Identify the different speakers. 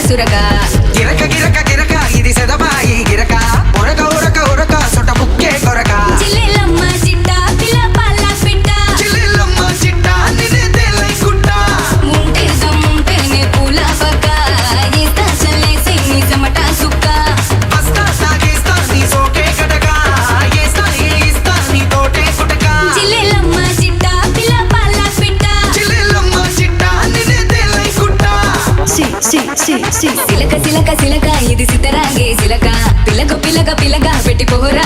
Speaker 1: సురక
Speaker 2: గిరక గిరక గిరక ఇది సెదబాయి గిరక ఉరక ఉరక ఉరక సొట బుక్కే కొరక
Speaker 1: చిల్లెలమ్మ చిట్ట పిల్ల పల్ల పిట్ట
Speaker 2: చిల్లెలమ్మ చిట్ట నిన్నే తెల్లై కుట్ట
Speaker 1: ముంటేనే పూల పక్క ఇస్తా చల్లేసి నీ చెమట సుక్క
Speaker 2: బస్తా సాగేస్తా నీ సోకే కటక ఏస్తా ఏస్తా నీ తోటే కుటక
Speaker 1: చిల్లెలమ్మ చిట్ట పిల్ల పల్ల పిట్ట
Speaker 2: చిల్లెలమ్మ చిట్ట నిన్నే తెల్లై కుట్ట
Speaker 1: సిలక సిలక సిలక ఇది సితరాగే సిలక పిల్లక పిల్లక పిల్లగా పెట్టి పోరా